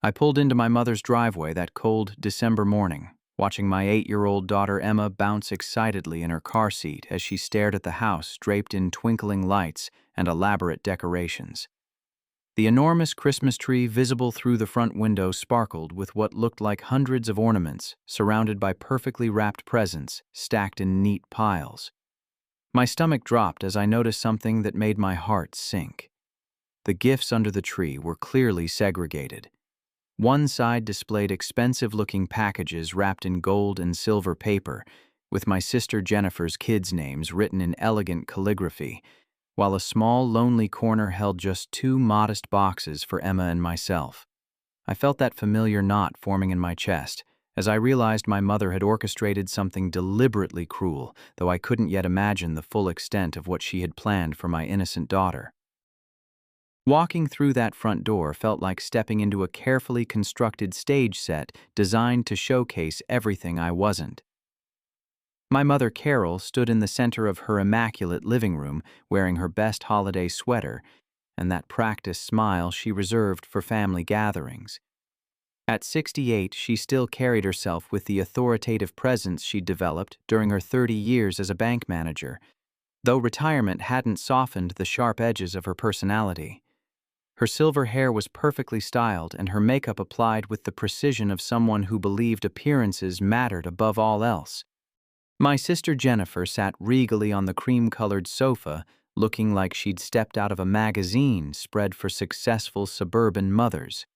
I pulled into my mother's driveway that cold December morning, watching my 8-year-old daughter Emma bounce excitedly in her car seat as she stared at the house draped in twinkling lights and elaborate decorations. The enormous Christmas tree visible through the front window sparkled with what looked like hundreds of ornaments, surrounded by perfectly wrapped presents stacked in neat piles. My stomach dropped as I noticed something that made my heart sink. The gifts under the tree were clearly segregated. One side displayed expensive-looking packages wrapped in gold and silver paper, with my sister Jennifer's kids' names written in elegant calligraphy, while a small, lonely corner held just 2 modest boxes for Emma and myself. I felt that familiar knot forming in my chest, as I realized my mother had orchestrated something deliberately cruel, though I couldn't yet imagine the full extent of what she had planned for my innocent daughter. Walking through that front door felt like stepping into a carefully constructed stage set designed to showcase everything I wasn't. My mother, Carol, stood in the center of her immaculate living room, wearing her best holiday sweater and that practiced smile she reserved for family gatherings. At 68, she still carried herself with the authoritative presence she'd developed during her 30 years as a bank manager, though retirement hadn't softened the sharp edges of her personality. Her silver hair was perfectly styled and her makeup applied with the precision of someone who believed appearances mattered above all else. My sister Jennifer sat regally on the cream-colored sofa, looking like she'd stepped out of a magazine spread for successful suburban mothers.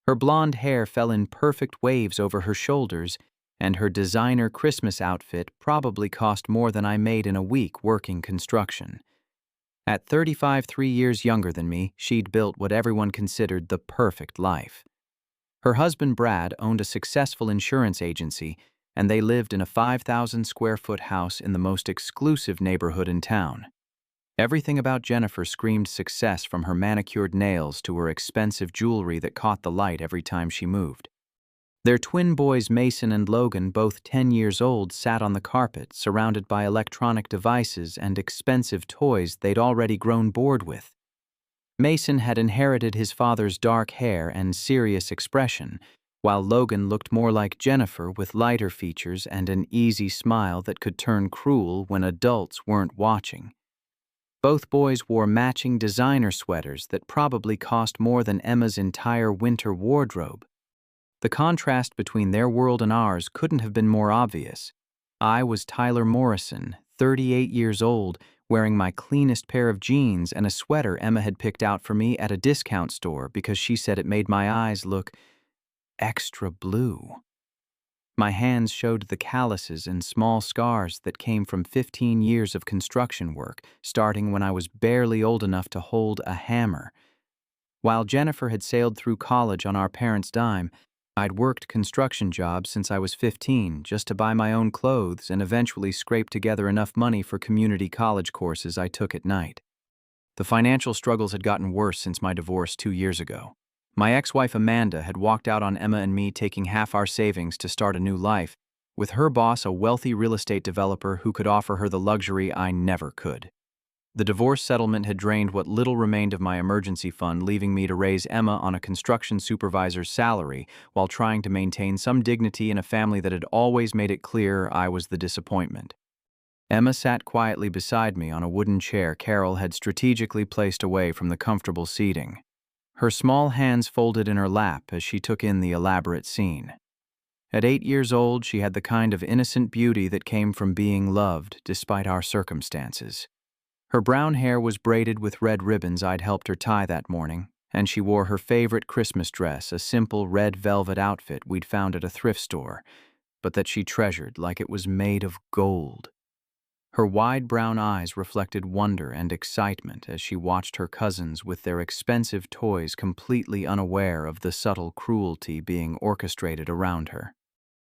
Her blonde hair fell in perfect waves over her shoulders, and her designer Christmas outfit probably cost more than I made in a week working construction. At 35, 3 years younger than me, she'd built what everyone considered the perfect life. Her husband Brad owned a successful insurance agency, and they lived in a 5,000-square-foot house in the most exclusive neighborhood in town. Everything about Jennifer screamed success, from her manicured nails to her expensive jewelry that caught the light every time she moved. Their twin boys Mason and Logan, both 10 years old, sat on the carpet, surrounded by electronic devices and expensive toys they'd already grown bored with. Mason had inherited his father's dark hair and serious expression, while Logan looked more like Jennifer with lighter features and an easy smile that could turn cruel when adults weren't watching. Both boys wore matching designer sweaters that probably cost more than Emma's entire winter wardrobe. The contrast between their world and ours couldn't have been more obvious. I was Tyler Morrison, 38 years old, wearing my cleanest pair of jeans and a sweater Emma had picked out for me at a discount store because she said it made my eyes look extra blue. My hands showed the calluses and small scars that came from 15 years of construction work, starting when I was barely old enough to hold a hammer. While Jennifer had sailed through college on our parents' dime, I'd worked construction jobs since I was 15 just to buy my own clothes and eventually scrape together enough money for community college courses I took at night. The financial struggles had gotten worse since my divorce 2 years ago. My ex-wife Amanda had walked out on Emma and me, taking half our savings to start a new life, with her boss a wealthy real estate developer who could offer her the luxury I never could. The divorce settlement had drained what little remained of my emergency fund, leaving me to raise Emma on a construction supervisor's salary while trying to maintain some dignity in a family that had always made it clear I was the disappointment. Emma sat quietly beside me on a wooden chair Carol had strategically placed away from the comfortable seating. Her small hands folded in her lap as she took in the elaborate scene. At 8 years old, she had the kind of innocent beauty that came from being loved despite our circumstances. Her brown hair was braided with red ribbons I'd helped her tie that morning, and she wore her favorite Christmas dress, a simple red velvet outfit we'd found at a thrift store, but that she treasured like it was made of gold. Her wide brown eyes reflected wonder and excitement as she watched her cousins with their expensive toys, completely unaware of the subtle cruelty being orchestrated around her.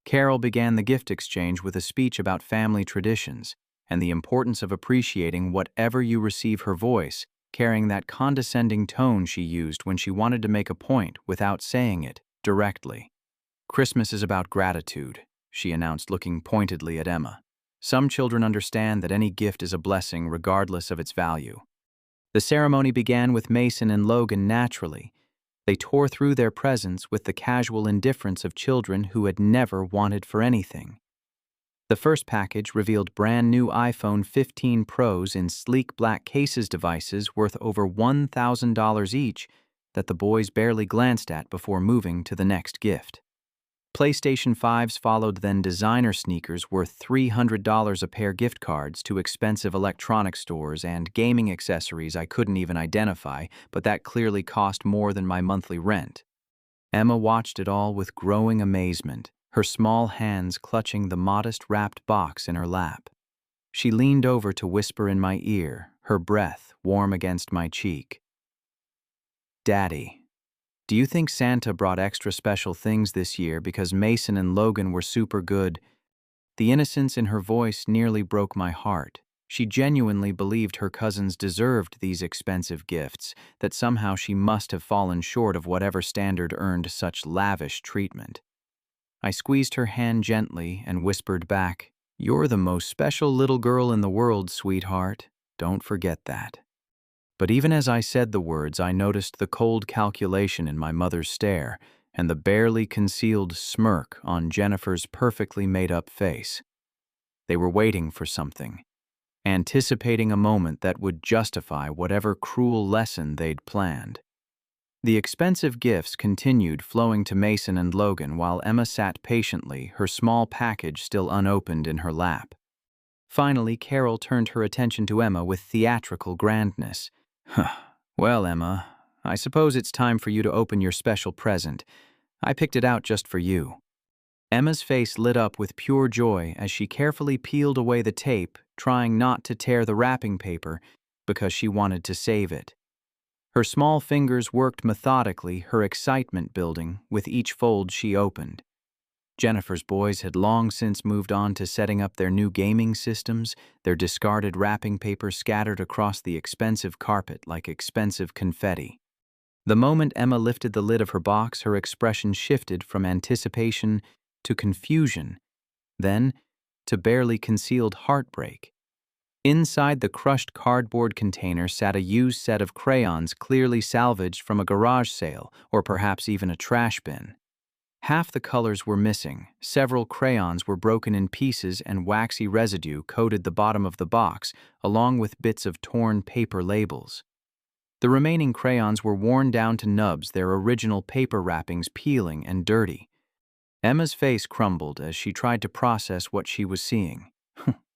Carol began the gift exchange with a speech about family traditions and the importance of appreciating whatever you receive, her voice carrying that condescending tone she used when she wanted to make a point without saying it directly. "Christmas is about gratitude," she announced, looking pointedly at Emma. "Some children understand that any gift is a blessing regardless of its value." The ceremony began with Mason and Logan naturally, They tore through their presents with the casual indifference of children who had never wanted for anything. The first package revealed brand new iPhone 15 Pros in sleek black cases, devices worth over $1,000 each that the boys barely glanced at before moving to the next gift. PlayStation 5s followed, then designer sneakers worth $300 a pair, gift cards to expensive electronic stores, and gaming accessories I couldn't even identify, but that clearly cost more than my monthly rent. Emma watched it all with growing amazement, her small hands clutching the modest wrapped box in her lap. She leaned over to whisper in my ear, her breath warm against my cheek. "Daddy, do you think Santa brought extra special things this year because Mason and Logan were super good?" The innocence in her voice nearly broke my heart. She genuinely believed her cousins deserved these expensive gifts, that somehow she must have fallen short of whatever standard earned such lavish treatment. I squeezed her hand gently and whispered back, "You're the most special little girl in the world, sweetheart. Don't forget that." But even as I said the words, I noticed the cold calculation in my mother's stare and the barely concealed smirk on Jennifer's perfectly made-up face. They were waiting for something, anticipating a moment that would justify whatever cruel lesson they'd planned. The expensive gifts continued flowing to Mason and Logan while Emma sat patiently, her small package still unopened in her lap. Finally, Carol turned her attention to Emma with theatrical grandness. "Well, Emma, I suppose it's time for you to open your special present. I picked it out just for you." Emma's face lit up with pure joy as she carefully peeled away the tape, trying not to tear the wrapping paper because she wanted to save it. Her small fingers worked methodically, her excitement building with each fold she opened. Jennifer's boys had long since moved on to setting up their new gaming systems, their discarded wrapping paper scattered across the expensive carpet like expensive confetti. The moment Emma lifted the lid of her box, her expression shifted from anticipation to confusion, then to barely concealed heartbreak. Inside the crushed cardboard container sat a used set of crayons clearly salvaged from a garage sale or perhaps even a trash bin. Half the colors were missing, several crayons were broken in pieces, and waxy residue coated the bottom of the box, along with bits of torn paper labels. The remaining crayons were worn down to nubs, their original paper wrappings peeling and dirty. Emma's face crumbled as she tried to process what she was seeing,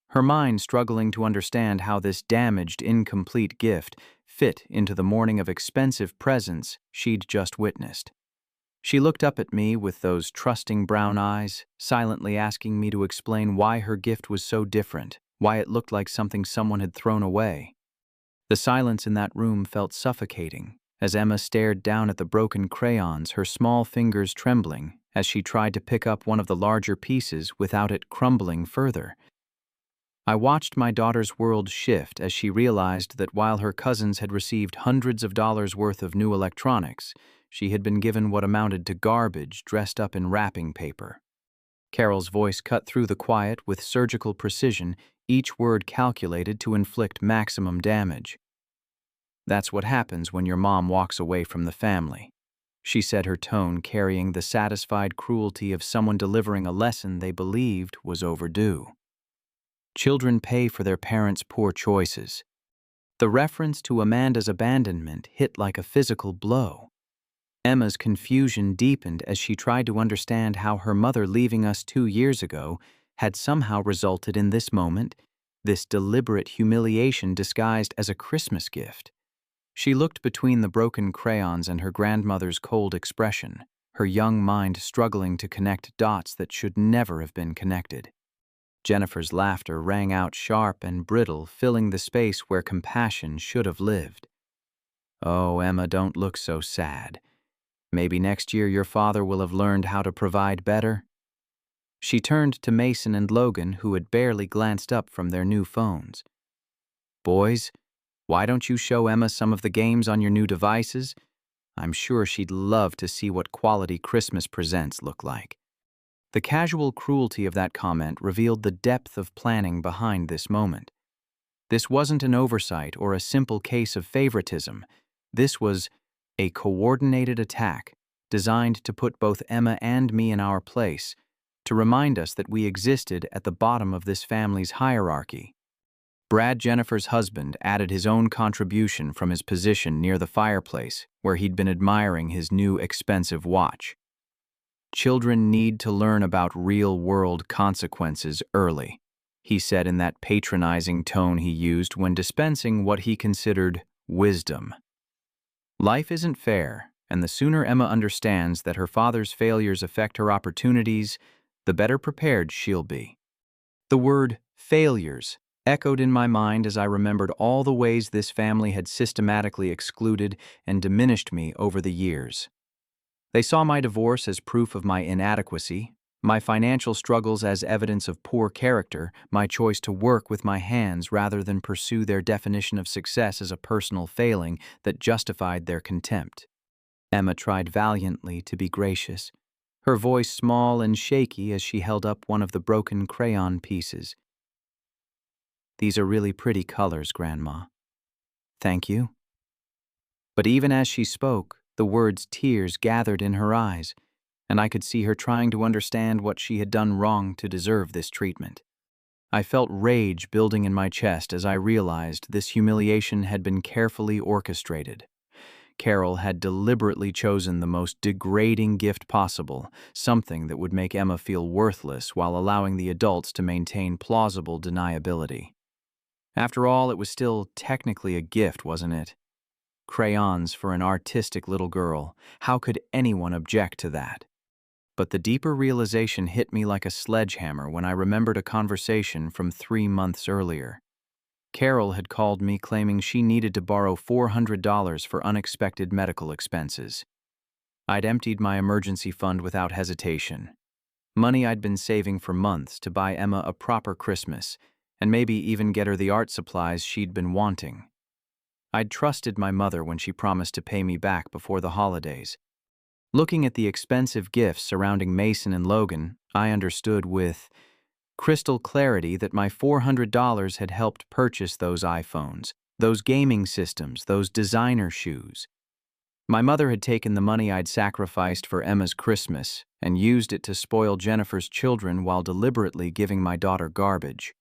her mind struggling to understand how this damaged, incomplete gift fit into the morning of expensive presents she'd just witnessed. She looked up at me with those trusting brown eyes, silently asking me to explain why her gift was so different, why it looked like something someone had thrown away. The silence in that room felt suffocating as Emma stared down at the broken crayons, her small fingers trembling as she tried to pick up one of the larger pieces without it crumbling further. I watched my daughter's world shift as she realized that while her cousins had received hundreds of dollars worth of new electronics, she had been given what amounted to garbage dressed up in wrapping paper. Carol's voice cut through the quiet with surgical precision, each word calculated to inflict maximum damage. "That's what happens when your mom walks away from the family," she said, her tone carrying the satisfied cruelty of someone delivering a lesson they believed was overdue. "Children pay for their parents' poor choices." The reference to Amanda's abandonment hit like a physical blow. Emma's confusion deepened as she tried to understand how her mother leaving us 2 years ago had somehow resulted in this moment, this deliberate humiliation disguised as a Christmas gift. She looked between the broken crayons and her grandmother's cold expression, her young mind struggling to connect dots that should never have been connected. Jennifer's laughter rang out sharp and brittle, filling the space where compassion should have lived. "Oh, Emma, don't look so sad. Maybe next year your father will have learned how to provide better." She turned to Mason and Logan, who had barely glanced up from their new phones. "Boys, why don't you show Emma some of the games on your new devices? I'm sure she'd love to see what quality Christmas presents look like." The casual cruelty of that comment revealed the depth of planning behind this moment. This wasn't an oversight or a simple case of favoritism. This was A coordinated attack designed to put both Emma and me in our place, to remind us that we existed at the bottom of this family's hierarchy. Brad, Jennifer's husband, added his own contribution from his position near the fireplace, where he'd been admiring his new expensive watch. "Children need to learn about real-world consequences early," he said in that patronizing tone he used when dispensing what he considered wisdom. "Life isn't fair, and the sooner Emma understands that her father's failures affect her opportunities, the better prepared she'll be." The word failures echoed in my mind as I remembered all the ways this family had systematically excluded and diminished me over the years. They saw my divorce as proof of my inadequacy, my financial struggles as evidence of poor character, my choice to work with my hands rather than pursue their definition of success as a personal failing that justified their contempt. Emma tried valiantly to be gracious, her voice small and shaky as she held up one of the broken crayon pieces. "These are really pretty colors, Grandma." "Thank you." But even as she spoke, the words tears gathered in her eyes, and I could see her trying to understand what she had done wrong to deserve this treatment. I felt rage building in my chest as I realized this humiliation had been carefully orchestrated. Carol had deliberately chosen the most degrading gift possible, something that would make Emma feel worthless while allowing the adults to maintain plausible deniability. After all, it was still technically a gift, wasn't it? Crayons for an artistic little girl. How could anyone object to that? But the deeper realization hit me like a sledgehammer when I remembered a conversation from 3 months earlier. Carol had called me claiming she needed to borrow $400 for unexpected medical expenses. I'd emptied my emergency fund without hesitation. Money I'd been saving for months to buy Emma a proper Christmas, and maybe even get her the art supplies she'd been wanting. I'd trusted my mother when she promised to pay me back before the holidays. Looking at the expensive gifts surrounding Mason and Logan, I understood with crystal clarity that my $400 had helped purchase those iPhones, those gaming systems, those designer shoes. My mother had taken the money I'd sacrificed for Emma's Christmas and used it to spoil Jennifer's children while deliberately giving my daughter garbage.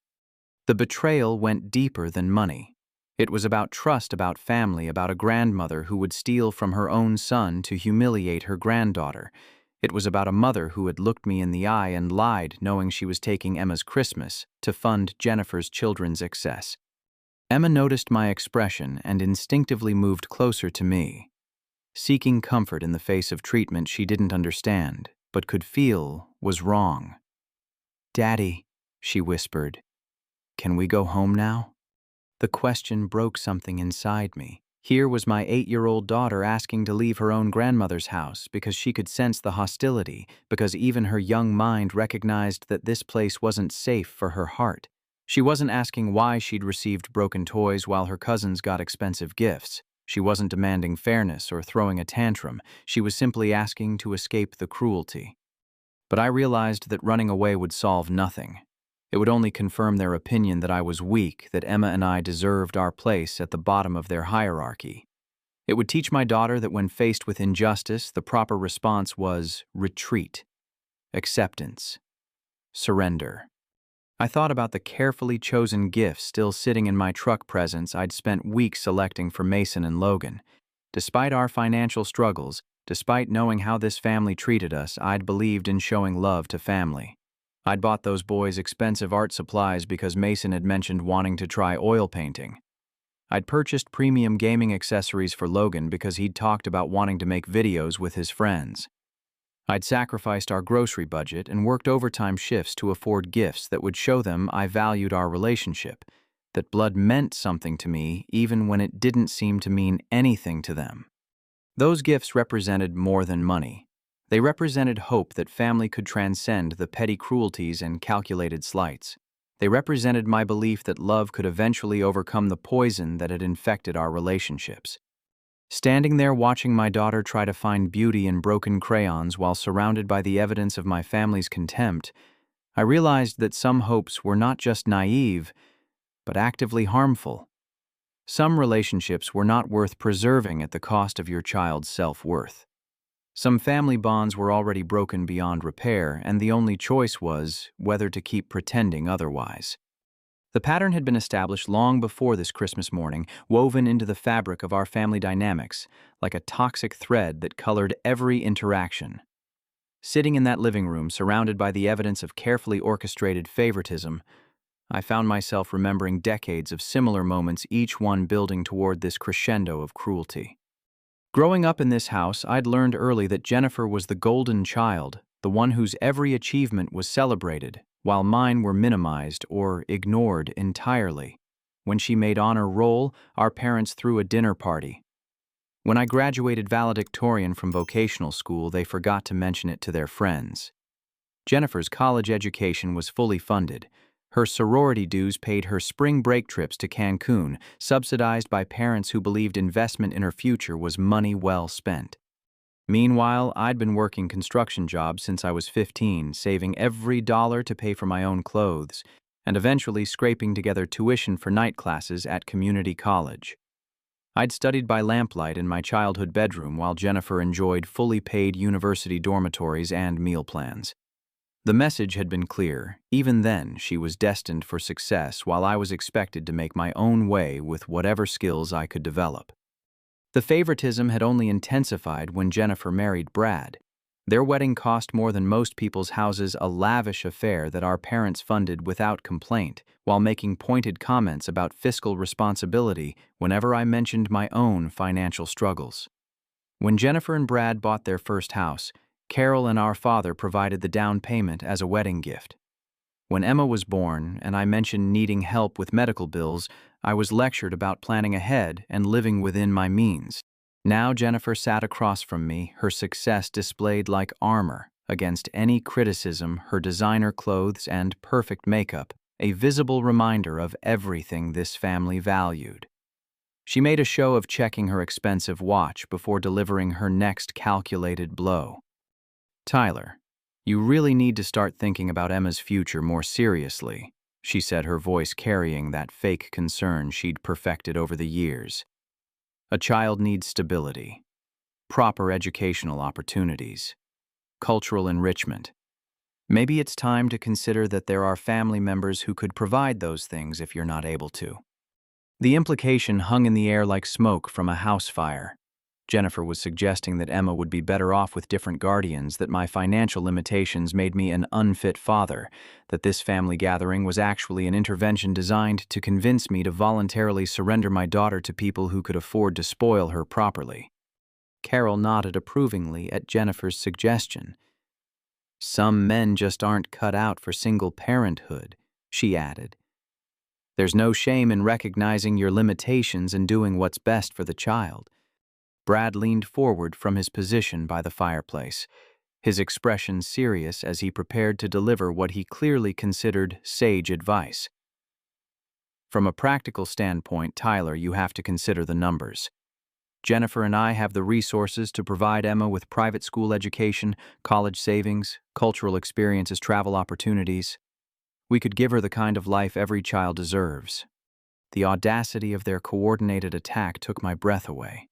The betrayal went deeper than money. It was about trust, about family, about a grandmother who would steal from her own son to humiliate her granddaughter. It was about a mother who had looked me in the eye and lied, knowing she was taking Emma's Christmas to fund Jennifer's children's excess. Emma noticed my expression and instinctively moved closer to me, seeking comfort in the face of treatment she didn't understand, but could feel was wrong. "Daddy," she whispered, "can we go home now?" The question broke something inside me. Here was my 8-year-old daughter asking to leave her own grandmother's house because she could sense the hostility, because even her young mind recognized that this place wasn't safe for her heart. She wasn't asking why she'd received broken toys while her cousins got expensive gifts. She wasn't demanding fairness or throwing a tantrum. She was simply asking to escape the cruelty. But I realized that running away would solve nothing. It would only confirm their opinion that I was weak, that Emma and I deserved our place at the bottom of their hierarchy. It would teach my daughter that when faced with injustice, the proper response was retreat, acceptance, surrender. I thought about the carefully chosen gifts still sitting in my truck presents I'd spent weeks selecting for Mason and Logan. Despite our financial struggles, despite knowing how this family treated us, I'd believed in showing love to family. I'd bought those boys expensive art supplies because Mason had mentioned wanting to try oil painting. I'd purchased premium gaming accessories for Logan because he'd talked about wanting to make videos with his friends. I'd sacrificed our grocery budget and worked overtime shifts to afford gifts that would show them I valued our relationship, that blood meant something to me even when it didn't seem to mean anything to them. Those gifts represented more than money. They represented hope that family could transcend the petty cruelties and calculated slights. They represented my belief that love could eventually overcome the poison that had infected our relationships. Standing there watching my daughter try to find beauty in broken crayons while surrounded by the evidence of my family's contempt, I realized that some hopes were not just naive, but actively harmful. Some relationships were not worth preserving at the cost of your child's self-worth. Some family bonds were already broken beyond repair, and the only choice was whether to keep pretending otherwise. The pattern had been established long before this Christmas morning, woven into the fabric of our family dynamics, like a toxic thread that colored every interaction. Sitting in that living room, surrounded by the evidence of carefully orchestrated favoritism, I found myself remembering decades of similar moments, each one building toward this crescendo of cruelty. Growing up in this house, I'd learned early that Jennifer was the golden child, the one whose every achievement was celebrated, while mine were minimized or ignored entirely. When she made honor roll, our parents threw a dinner party. When I graduated valedictorian from vocational school, they forgot to mention it to their friends. Jennifer's college education was fully funded. Her sorority dues paid her spring break trips to Cancun, subsidized by parents who believed investment in her future was money well spent. Meanwhile, I'd been working construction jobs since I was 15, saving every dollar to pay for my own clothes, and eventually scraping together tuition for night classes at community college. I'd studied by lamplight in my childhood bedroom while Jennifer enjoyed fully paid university dormitories and meal plans. The message had been clear. Even then, she was destined for success while I was expected to make my own way with whatever skills I could develop. The favoritism had only intensified when Jennifer married Brad. Their wedding cost more than most people's houses, a lavish affair that our parents funded without complaint, while making pointed comments about fiscal responsibility whenever I mentioned my own financial struggles. When Jennifer and Brad bought their first house, Carol and our father provided the down payment as a wedding gift. When Emma was born and I mentioned needing help with medical bills, I was lectured about planning ahead and living within my means. Now Jennifer sat across from me, her success displayed like armor against any criticism, her designer clothes and perfect makeup, a visible reminder of everything this family valued. She made a show of checking her expensive watch before delivering her next calculated blow. "Tyler, you really need to start thinking about Emma's future more seriously," she said, her voice carrying that fake concern she'd perfected over the years. "A child needs stability, proper educational opportunities, cultural enrichment. Maybe it's time to consider that there are family members who could provide those things if you're not able to." The implication hung in the air like smoke from a house fire. Jennifer was suggesting that Emma would be better off with different guardians, that my financial limitations made me an unfit father, that this family gathering was actually an intervention designed to convince me to voluntarily surrender my daughter to people who could afford to spoil her properly. Carol nodded approvingly at Jennifer's suggestion. "Some men just aren't cut out for single parenthood," she added. "There's no shame in recognizing your limitations and doing what's best for the child." Brad leaned forward from his position by the fireplace, his expression serious as he prepared to deliver what he clearly considered sage advice. "From a practical standpoint, Tyler, you have to consider the numbers. Jennifer and I have the resources to provide Emma with private school education, college savings, cultural experiences, travel opportunities. We could give her the kind of life every child deserves." The audacity of their coordinated attack took my breath away.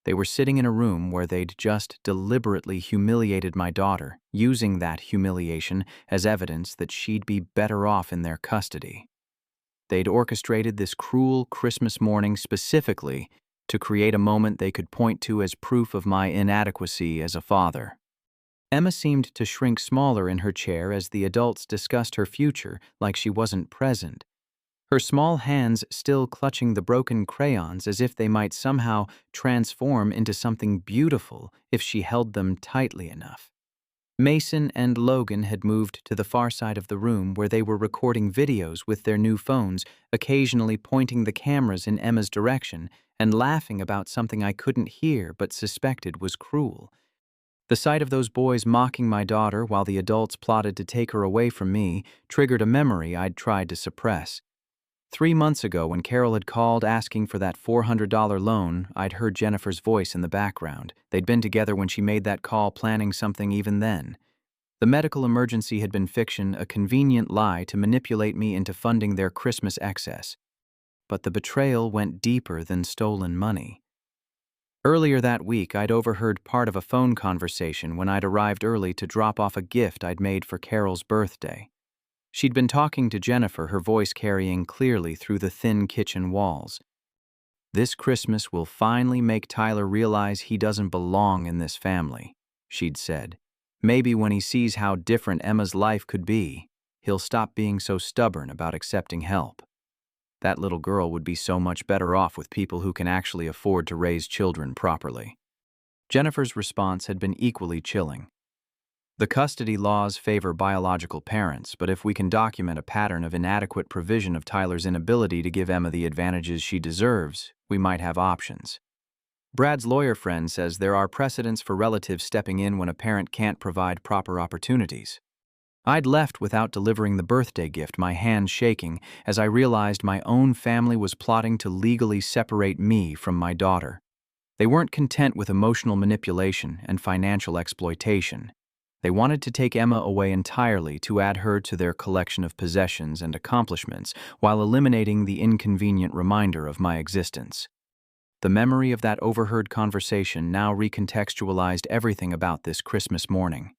They were sitting in a room where they'd just deliberately humiliated my daughter, using that humiliation as evidence that she'd be better off in their custody. They'd orchestrated this cruel Christmas morning specifically to create a moment they could point to as proof of my inadequacy as a father. Emma seemed to shrink smaller in her chair as the adults discussed her future like she wasn't present, her small hands still clutching the broken crayons as if they might somehow transform into something beautiful if she held them tightly enough. Mason and Logan had moved to the far side of the room where they were recording videos with their new phones, occasionally pointing the cameras in Emma's direction and laughing about something I couldn't hear but suspected was cruel. The sight of those boys mocking my daughter while the adults plotted to take her away from me triggered a memory I'd tried to suppress. 3 months ago, when Carol had called asking for that $400 loan, I'd heard Jennifer's voice in the background. They'd been together when she made that call, planning something even then. The medical emergency had been fiction, a convenient lie to manipulate me into funding their Christmas excess. but the betrayal went deeper than stolen money. Earlier that week, I'd overheard part of a phone conversation when I'd arrived early to drop off a gift I'd made for Carol's birthday. She'd been talking to Jennifer, her voice carrying clearly through the thin kitchen walls. "This Christmas will finally make Tyler realize he doesn't belong in this family," she'd said. "Maybe when he sees how different Emma's life could be, he'll stop being so stubborn about accepting help. That little girl would be so much better off with people who can actually afford to raise children properly." Jennifer's response had been equally chilling. "The custody laws favor biological parents, but if we can document a pattern of inadequate provision of Tyler's inability to give Emma the advantages she deserves, we might have options. Brad's lawyer friend says there are precedents for relatives stepping in when a parent can't provide proper opportunities." I'd left without delivering the birthday gift, my hands shaking as I realized my own family was plotting to legally separate me from my daughter. They weren't content with emotional manipulation and financial exploitation. They wanted to take Emma away entirely to add her to their collection of possessions and accomplishments while eliminating the inconvenient reminder of my existence. The memory of that overheard conversation now recontextualized everything about this Christmas morning.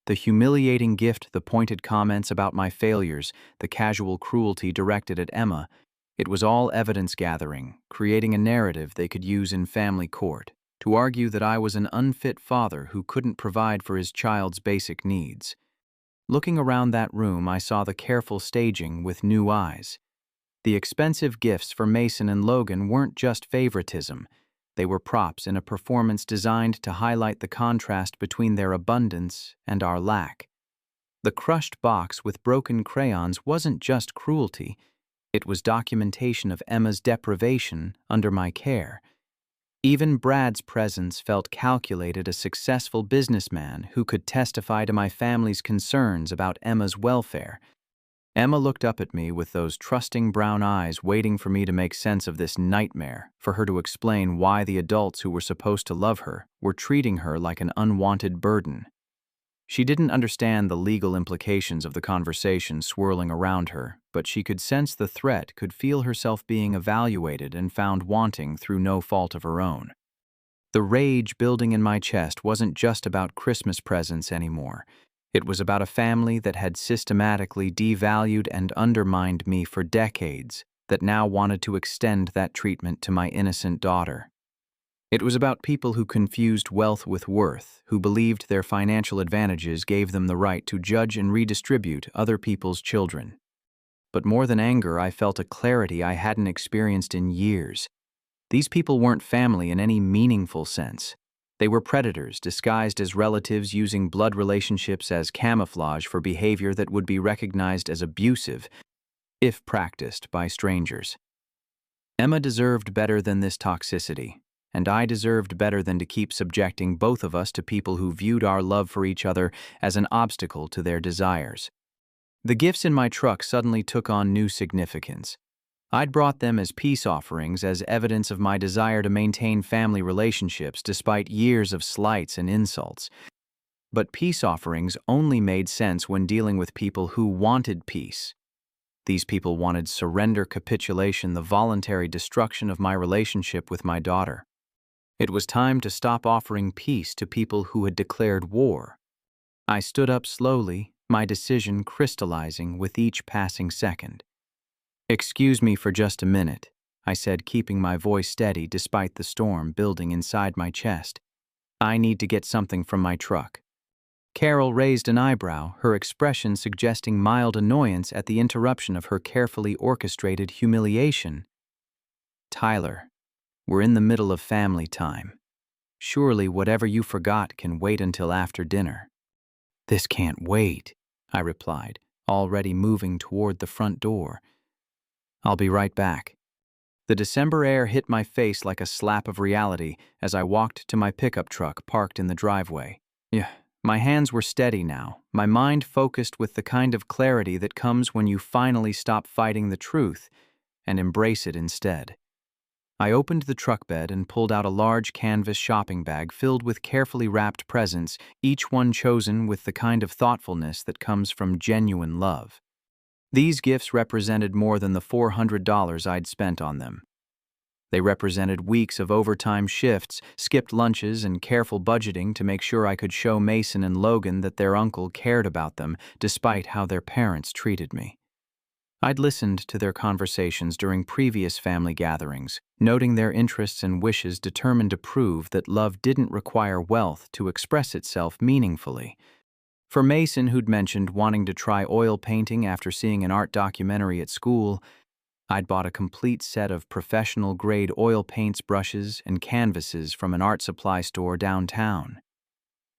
The humiliating gift, the pointed comments about my failures, the casual cruelty directed at Emma, it was all evidence gathering, creating a narrative they could use in family court to argue that I was an unfit father who couldn't provide for his child's basic needs. Looking around that room, I saw the careful staging with new eyes. The expensive gifts for Mason and Logan weren't just favoritism. They were props in a performance designed to highlight the contrast between their abundance and our lack. The crushed box with broken crayons wasn't just cruelty. It was documentation of Emma's deprivation under my care. Even Brad's presence felt calculated, a successful businessman who could testify to my family's concerns about Emma's welfare. Emma looked up at me with those trusting brown eyes, waiting for me to make sense of this nightmare, for her to explain why the adults who were supposed to love her were treating her like an unwanted burden. She didn't understand the legal implications of the conversation swirling around her, but she could sense the threat, could feel herself being evaluated and found wanting through no fault of her own. The rage building in my chest wasn't just about Christmas presents anymore. It was about a family that had systematically devalued and undermined me for decades, that now wanted to extend that treatment to my innocent daughter. It was about people who confused wealth with worth, who believed their financial advantages gave them the right to judge and redistribute other people's children. But more than anger, I felt a clarity I hadn't experienced in years. These people weren't family in any meaningful sense. They were predators disguised as relatives, using blood relationships as camouflage for behavior that would be recognized as abusive if practiced by strangers. Emma deserved better than this toxicity, and I deserved better than to keep subjecting both of us to people who viewed our love for each other as an obstacle to their desires. The gifts in my truck suddenly took on new significance. I'd brought them as peace offerings, as evidence of my desire to maintain family relationships despite years of slights and insults. But peace offerings only made sense when dealing with people who wanted peace. These people wanted surrender, capitulation, the voluntary destruction of my relationship with my daughter. It was time to stop offering peace to people who had declared war. I stood up slowly, my decision crystallizing with each passing second. "Excuse me for just a minute," I said, keeping my voice steady despite the storm building inside my chest. "I need to get something from my truck." Carol raised an eyebrow, her expression suggesting mild annoyance at the interruption of her carefully orchestrated humiliation. "Tyler, we're in the middle of family time. Surely whatever you forgot can wait until after dinner." "This can't wait," I replied, already moving toward the front door. "I'll be right back." The December air hit my face like a slap of reality as I walked to my pickup truck parked in the driveway. My hands were steady now, my mind focused with the kind of clarity that comes when you finally stop fighting the truth and embrace it instead. I opened the truck bed and pulled out a large canvas shopping bag filled with carefully wrapped presents, each one chosen with the kind of thoughtfulness that comes from genuine love. These gifts represented more than the $400 I'd spent on them. They represented weeks of overtime shifts, skipped lunches, and careful budgeting to make sure I could show Mason and Logan that their uncle cared about them despite how their parents treated me. I'd listened to their conversations during previous family gatherings, noting their interests and wishes determined to prove that love didn't require wealth to express itself meaningfully. For Mason, who'd mentioned wanting to try oil painting after seeing an art documentary at school, I'd bought a complete set of professional-grade oil paints, brushes, and canvases from an art supply store downtown.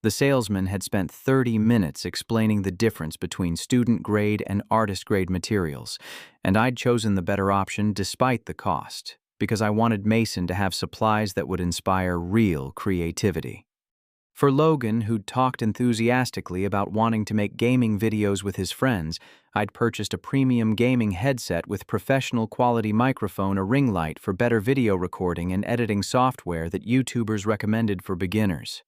The salesman had spent 30 minutes explaining the difference between student-grade and artist-grade materials, and I'd chosen the better option despite the cost, because I wanted Mason to have supplies that would inspire real creativity. For Logan, who'd talked enthusiastically about wanting to make gaming videos with his friends, I'd purchased a premium gaming headset with professional-quality microphone, a ring light for better video recording, and editing software that YouTubers recommended for beginners.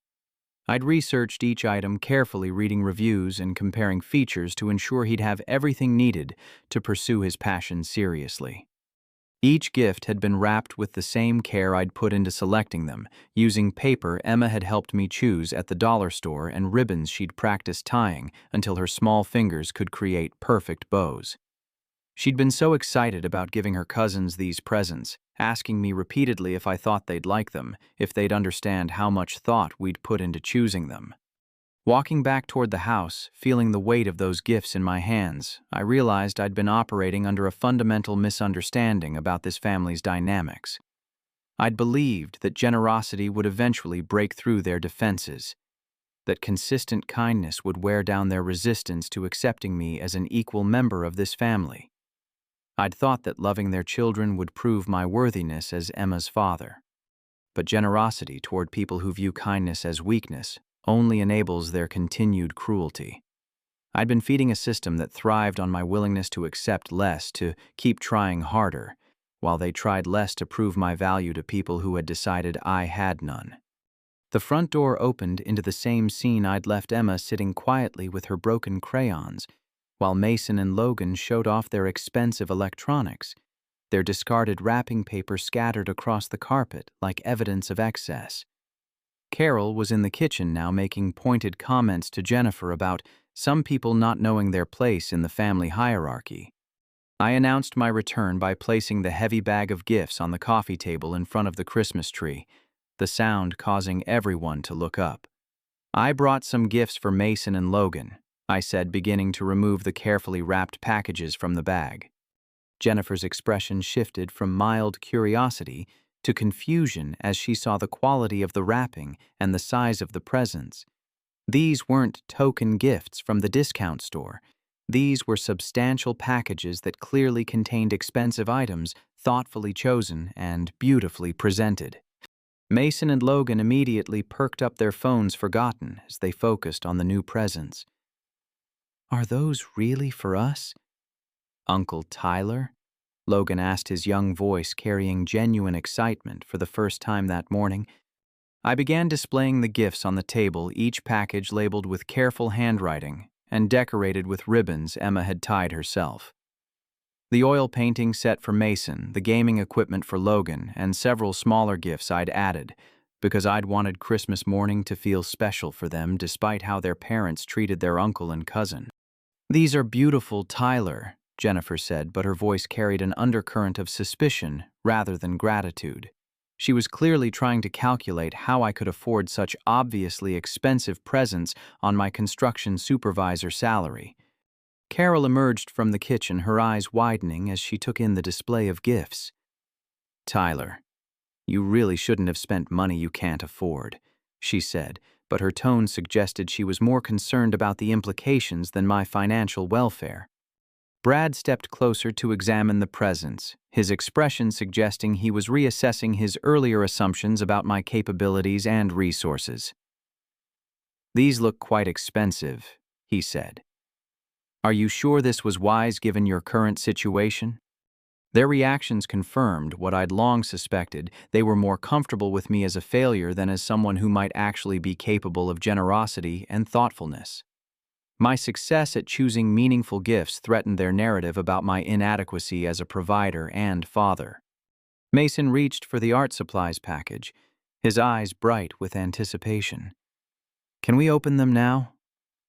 I'd researched each item carefully, reading reviews and comparing features to ensure he'd have everything needed to pursue his passion seriously. Each gift had been wrapped with the same care I'd put into selecting them, using paper Emma had helped me choose at the dollar store and ribbons she'd practiced tying until her small fingers could create perfect bows. She'd been so excited about giving her cousins these presents, asking me repeatedly if I thought they'd like them, if they'd understand how much thought we'd put into choosing them. Walking back toward the house, feeling the weight of those gifts in my hands, I realized I'd been operating under a fundamental misunderstanding about this family's dynamics. I'd believed that generosity would eventually break through their defenses, that consistent kindness would wear down their resistance to accepting me as an equal member of this family. I'd thought that loving their children would prove my worthiness as Emma's father. But generosity toward people who view kindness as weakness only enables their continued cruelty. I'd been feeding a system that thrived on my willingness to accept less, to keep trying harder, while they tried less to prove my value to people who had decided I had none. The front door opened into the same scene I'd left Emma sitting quietly with her broken crayons, while Mason and Logan showed off their expensive electronics, their discarded wrapping paper scattered across the carpet like evidence of excess. Carol was in the kitchen now, making pointed comments to Jennifer about some people not knowing their place in the family hierarchy. I announced my return by placing the heavy bag of gifts on the coffee table in front of the Christmas tree, the sound causing everyone to look up. "I brought some gifts for Mason and Logan," I said, beginning to remove the carefully wrapped packages from the bag. Jennifer's expression shifted from mild curiosity to confusion as she saw the quality of the wrapping and the size of the presents. These weren't token gifts from the discount store. These were substantial packages that clearly contained expensive items, thoughtfully chosen and beautifully presented. Mason and Logan immediately perked up, their phones forgotten as they focused on the new presents. "Are those really for us, Uncle Tyler?" Logan asked, his young voice carrying genuine excitement for the first time that morning. I began displaying the gifts on the table, each package labeled with careful handwriting and decorated with ribbons Emma had tied herself. The oil painting set for Mason, the gaming equipment for Logan, and several smaller gifts I'd added, because I'd wanted Christmas morning to feel special for them despite how their parents treated their uncle and cousin. "These are beautiful, Tyler," Jennifer said, but her voice carried an undercurrent of suspicion rather than gratitude. She was clearly trying to calculate how I could afford such obviously expensive presents on my construction supervisor salary. Carol emerged from the kitchen, her eyes widening as she took in the display of gifts. "Tyler, you really shouldn't have spent money you can't afford," she said, but her tone suggested she was more concerned about the implications than my financial welfare. Brad stepped closer to examine the presents, his expression suggesting he was reassessing his earlier assumptions about my capabilities and resources. "These look quite expensive," he said. "Are you sure this was wise given your current situation?" Their reactions confirmed what I'd long suspected. They were more comfortable with me as a failure than as someone who might actually be capable of generosity and thoughtfulness. My success at choosing meaningful gifts threatened their narrative about my inadequacy as a provider and father. Mason reached for the art supplies package, his eyes bright with anticipation. Can we open them now?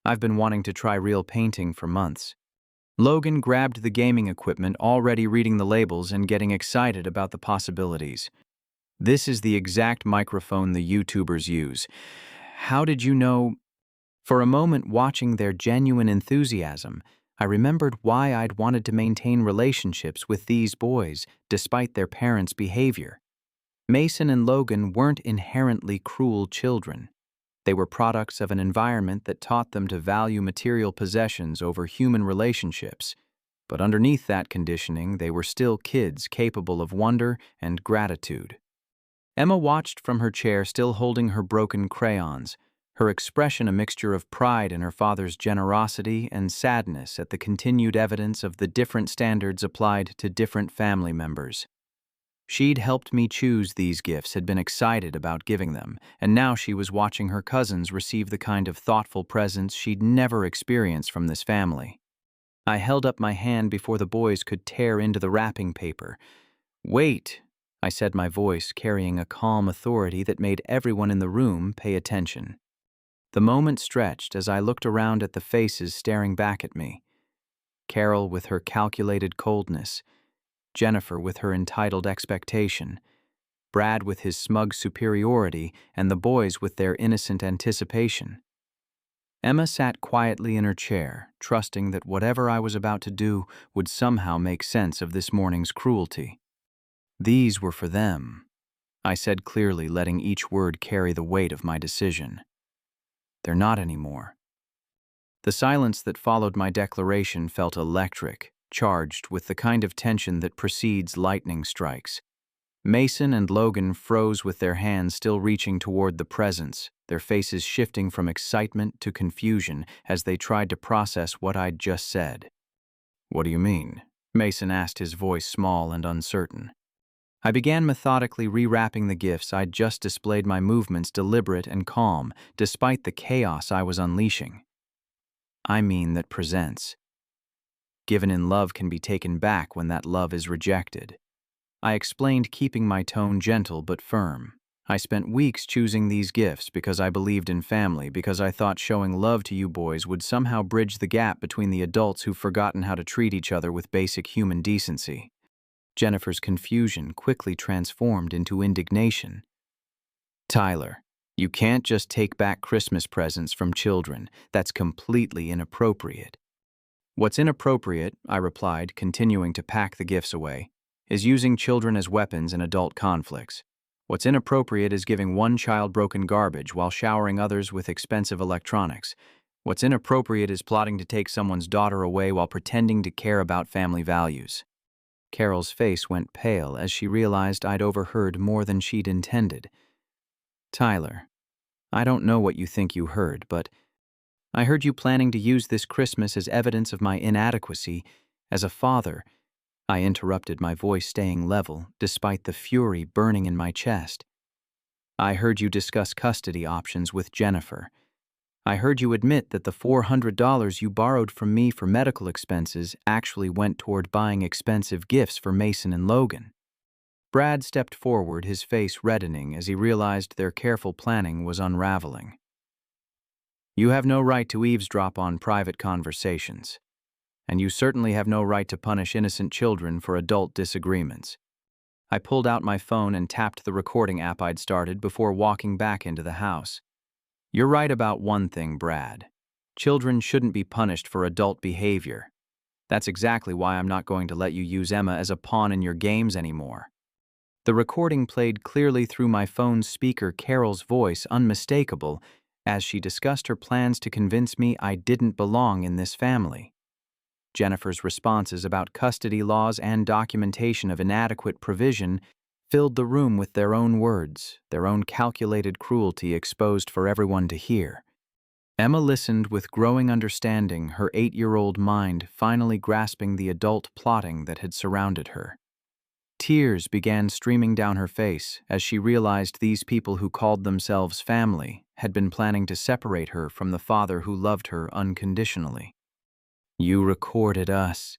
I've been wanting to try real painting for months. Logan grabbed the gaming equipment, already reading the labels and getting excited about the possibilities. This is the exact microphone the YouTubers use. How did you know? For a moment, watching their genuine enthusiasm, I remembered why I'd wanted to maintain relationships with these boys despite their parents' behavior. Mason and Logan weren't inherently cruel children. They were products of an environment that taught them to value material possessions over human relationships. But underneath that conditioning, they were still kids capable of wonder and gratitude. Emma watched from her chair, still holding her broken crayons, her expression a mixture of pride in her father's generosity and sadness at the continued evidence of the different standards applied to different family members. She'd helped me choose these gifts, had been excited about giving them, and now she was watching her cousins receive the kind of thoughtful presents she'd never experienced from this family. I held up my hand before the boys could tear into the wrapping paper. "Wait," I said, my voice carrying a calm authority that made everyone in the room pay attention. The moment stretched as I looked around at the faces staring back at me. Carol with her calculated coldness, Jennifer with her entitled expectation, Brad with his smug superiority, and the boys with their innocent anticipation. Emma sat quietly in her chair, trusting that whatever I was about to do would somehow make sense of this morning's cruelty. "These were for them," I said clearly, letting each word carry the weight of my decision. "They're not anymore." The silence that followed my declaration felt electric, charged with the kind of tension that precedes lightning strikes. Mason and Logan froze with their hands still reaching toward the presents, their faces shifting from excitement to confusion as they tried to process what I'd just said. "What do you mean?" Mason asked, his voice small and uncertain. I began methodically rewrapping the gifts. I'd just displayed my movements deliberate and calm, despite the chaos I was unleashing. "I mean that presents given in love can be taken back when that love is rejected." I explained, keeping my tone gentle but firm. "I spent weeks choosing these gifts because I believed in family, because I thought showing love to you boys would somehow bridge the gap between the adults who've forgotten how to treat each other with basic human decency." Jennifer's confusion quickly transformed into indignation. "Tyler, you can't just take back Christmas presents from children. That's completely inappropriate." "What's inappropriate," I replied, continuing to pack the gifts away, "is using children as weapons in adult conflicts. What's inappropriate is giving one child broken garbage while showering others with expensive electronics. What's inappropriate is plotting to take someone's daughter away while pretending to care about family values." Carol's face went pale as she realized I'd overheard more than she'd intended. "Tyler, I don't know what you think you heard, but I heard you planning to use this Christmas as evidence of my inadequacy as a father." I interrupted, my voice staying level despite the fury burning in my chest. "I heard you discuss custody options with Jennifer. I heard you admit that the $400 you borrowed from me for medical expenses actually went toward buying expensive gifts for Mason and Logan." Brad stepped forward, his face reddening as he realized their careful planning was unraveling. "You have no right to eavesdrop on private conversations. And you certainly have no right to punish innocent children for adult disagreements." I pulled out my phone and tapped the recording app I'd started before walking back into the house. "You're right about one thing, Brad. Children shouldn't be punished for adult behavior. That's exactly why I'm not going to let you use Emma as a pawn in your games anymore." The recording played clearly through my phone's speaker, Carol's voice unmistakable, as she discussed her plans to convince me I didn't belong in this family. Jennifer's responses about custody laws and documentation of inadequate provision filled the room with their own words, their own calculated cruelty exposed for everyone to hear. Emma listened with growing understanding, her 8-year-old mind finally grasping the adult plotting that had surrounded her. Tears began streaming down her face as she realized these people who called themselves family had been planning to separate her from the father who loved her unconditionally. "You recorded us,"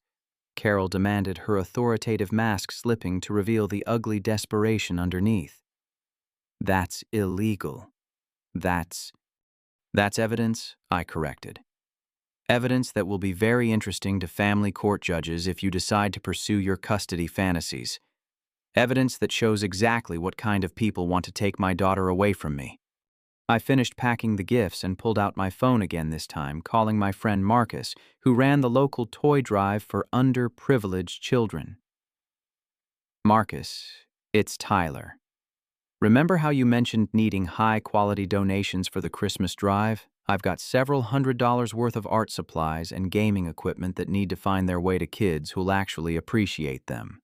Carol demanded, her authoritative mask slipping to reveal the ugly desperation underneath. "That's illegal. That's evidence," I corrected. "Evidence that will be very interesting to family court judges if you decide to pursue your custody fantasies. Evidence that shows exactly what kind of people want to take my daughter away from me." I finished packing the gifts and pulled out my phone again, this time calling my friend Marcus, who ran the local toy drive for underprivileged children. "Marcus, it's Tyler. Remember how you mentioned needing high-quality donations for the Christmas drive? I've got several $100s worth of art supplies and gaming equipment that need to find their way to kids who'll actually appreciate them."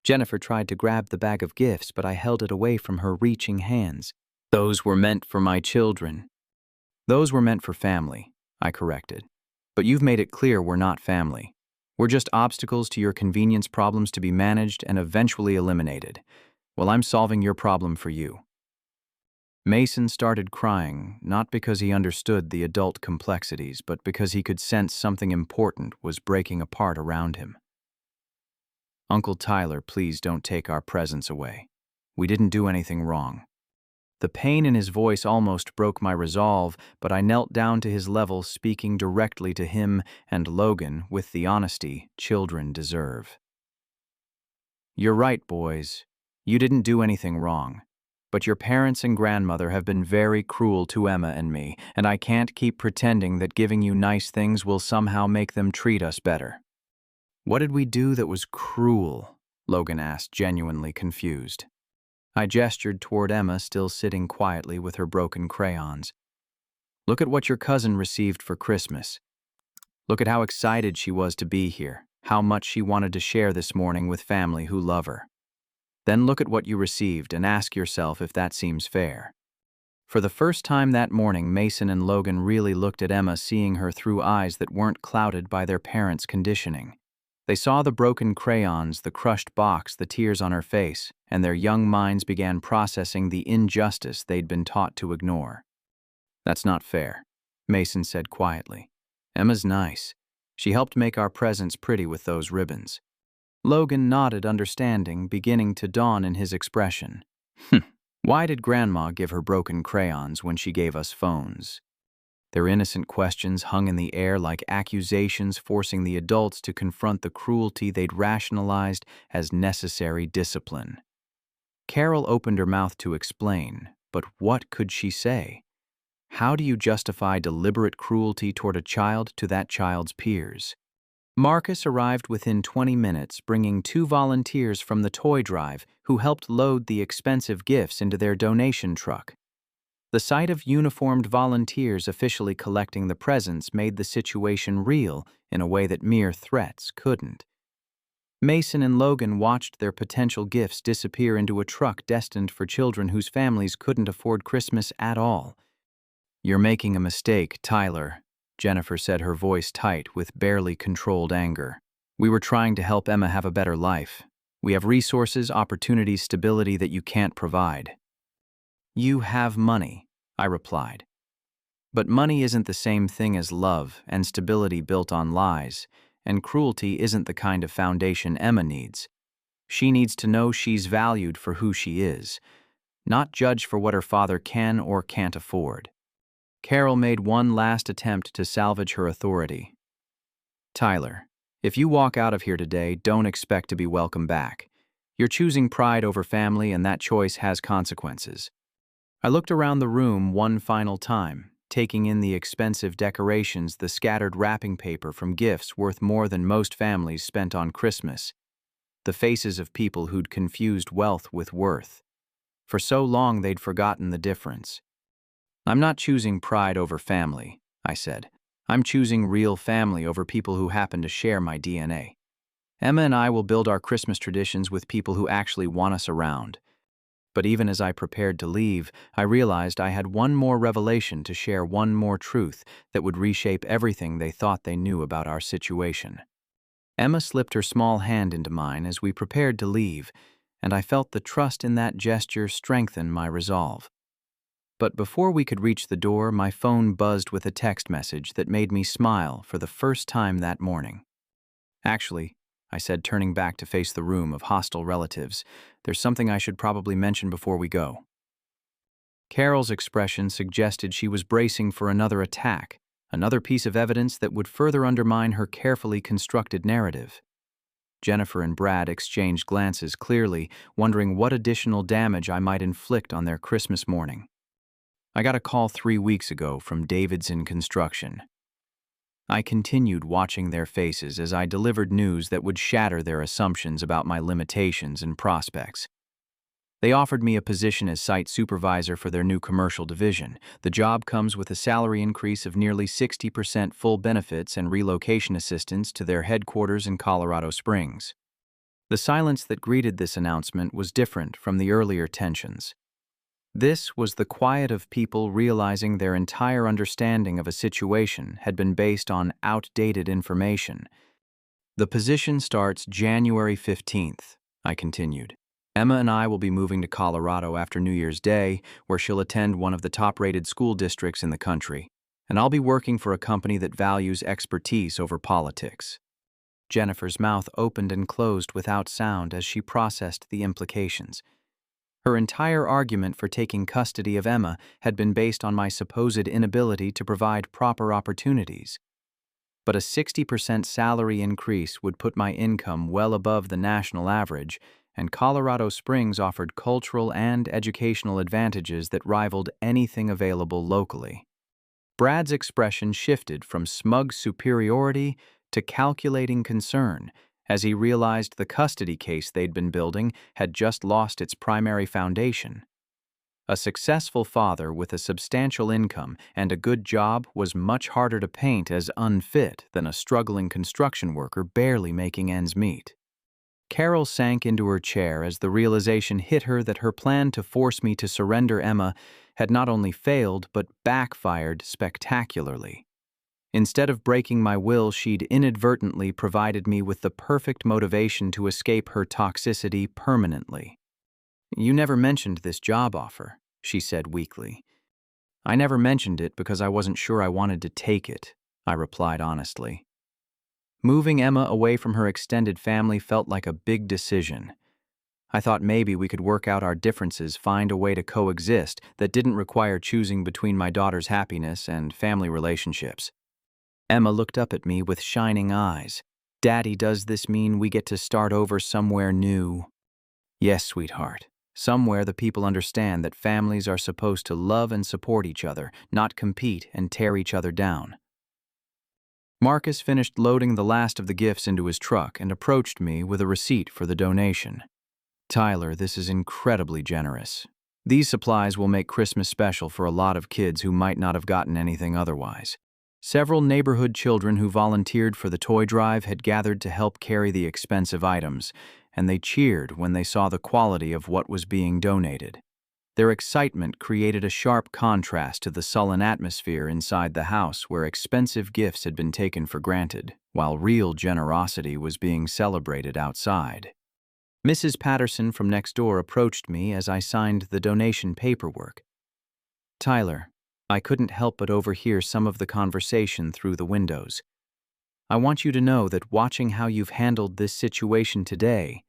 Jennifer tried to grab the bag of gifts, but I held it away from her reaching hands. "Those were meant for my children." "Those were meant for family," I corrected. "But you've made it clear we're not family. We're just obstacles to your convenience problems to be managed and eventually eliminated. Well, I'm solving your problem for you." Mason started crying, not because he understood the adult complexities, but because he could sense something important was breaking apart around him. "Uncle Tyler, please don't take our presents away. We didn't do anything wrong." The pain in his voice almost broke my resolve, but I knelt down to his level, speaking directly to him and Logan with the honesty children deserve. "You're right, boys. You didn't do anything wrong. But your parents and grandmother have been very cruel to Emma and me, and I can't keep pretending that giving you nice things will somehow make them treat us better." "What did we do that was cruel?" Logan asked, genuinely confused. I gestured toward Emma, still sitting quietly with her broken crayons. "Look at what your cousin received for Christmas. Look at how excited she was to be here, how much she wanted to share this morning with family who love her. Then look at what you received and ask yourself if that seems fair." For the first time that morning, Mason and Logan really looked at Emma, seeing her through eyes that weren't clouded by their parents' conditioning. They saw the broken crayons, the crushed box, the tears on her face, and their young minds began processing the injustice they'd been taught to ignore. "That's not fair," Mason said quietly. "Emma's nice. She helped make our presents pretty with those ribbons." Logan nodded, understanding beginning to dawn in his expression. "Why did Grandma give her broken crayons when she gave us phones?" Their innocent questions hung in the air like accusations, forcing the adults to confront the cruelty they'd rationalized as necessary discipline. Carol opened her mouth to explain, but what could she say? How do you justify deliberate cruelty toward a child to that child's peers? Marcus arrived within 20 minutes, bringing 2 volunteers from the toy drive who helped load the expensive gifts into their donation truck. The sight of uniformed volunteers officially collecting the presents made the situation real in a way that mere threats couldn't. Mason and Logan watched their potential gifts disappear into a truck destined for children whose families couldn't afford Christmas at all. "You're making a mistake, Tyler," Jennifer said, her voice tight with barely controlled anger. "We were trying to help Emma have a better life. We have resources, opportunities, stability that you can't provide." "You have money," I replied. "But money isn't the same thing as love and stability built on lies, and cruelty isn't the kind of foundation Emma needs. She needs to know she's valued for who she is, not judged for what her father can or can't afford." Carol made one last attempt to salvage her authority. "Tyler, if you walk out of here today, don't expect to be welcome back. You're choosing pride over family, and that choice has consequences." I looked around the room one final time, taking in the expensive decorations, the scattered wrapping paper from gifts worth more than most families spent on Christmas, the faces of people who'd confused wealth with worth. For so long they'd forgotten the difference. "I'm not choosing pride over family," I said. "I'm choosing real family over people who happen to share my DNA. Emma and I will build our Christmas traditions with people who actually want us around." But even as I prepared to leave, I realized I had one more revelation to share, one more truth that would reshape everything they thought they knew about our situation. Emma slipped her small hand into mine as we prepared to leave, and I felt the trust in that gesture strengthen my resolve. But before we could reach the door, my phone buzzed with a text message that made me smile for the first time that morning. "Actually," I said, turning back to face the room of hostile relatives, "there's something I should probably mention before we go." Carol's expression suggested she was bracing for another attack, another piece of evidence that would further undermine her carefully constructed narrative. Jennifer and Brad exchanged glances clearly, wondering what additional damage I might inflict on their Christmas morning. "I got a call 3 weeks ago from Davidson Construction." I continued watching their faces as I delivered news that would shatter their assumptions about my limitations and prospects. They offered me a position as site supervisor for their new commercial division. The job comes with a salary increase of nearly 60%, full benefits, and relocation assistance to their headquarters in Colorado Springs. The silence that greeted this announcement was different from the earlier tensions. This was the quiet of people realizing their entire understanding of a situation had been based on outdated information. "The position starts January 15th, I continued. "Emma and I will be moving to Colorado after New Year's Day, where she'll attend one of the top-rated school districts in the country, and I'll be working for a company that values expertise over politics." Jennifer's mouth opened and closed without sound as she processed the implications. Her entire argument for taking custody of Emma had been based on my supposed inability to provide proper opportunities. But a 60% salary increase would put my income well above the national average, and Colorado Springs offered cultural and educational advantages that rivaled anything available locally. Brad's expression shifted from smug superiority to calculating concern, as he realized the custody case they'd been building had just lost its primary foundation. A successful father with a substantial income and a good job was much harder to paint as unfit than a struggling construction worker barely making ends meet. Carol sank into her chair as the realization hit her that her plan to force me to surrender Emma had not only failed but backfired spectacularly. Instead of breaking my will, she'd inadvertently provided me with the perfect motivation to escape her toxicity permanently. "You never mentioned this job offer," she said weakly. "I never mentioned it because I wasn't sure I wanted to take it," I replied honestly. Moving Emma away from her extended family felt like a big decision. I thought maybe we could work out our differences, find a way to coexist that didn't require choosing between my daughter's happiness and family relationships. Emma looked up at me with shining eyes. "Daddy, does this mean we get to start over somewhere new?" "Yes, sweetheart. Somewhere the people understand that families are supposed to love and support each other, not compete and tear each other down." Marcus finished loading the last of the gifts into his truck and approached me with a receipt for the donation. "Tyler, this is incredibly generous. These supplies will make Christmas special for a lot of kids who might not have gotten anything otherwise." Several neighborhood children who volunteered for the toy drive had gathered to help carry the expensive items, and they cheered when they saw the quality of what was being donated. Their excitement created a sharp contrast to the sullen atmosphere inside the house where expensive gifts had been taken for granted, while real generosity was being celebrated outside. Mrs. Patterson from next door approached me as I signed the donation paperwork. "Tyler, I couldn't help but overhear some of the conversation through the windows. I want you to know that watching how you've handled this situation today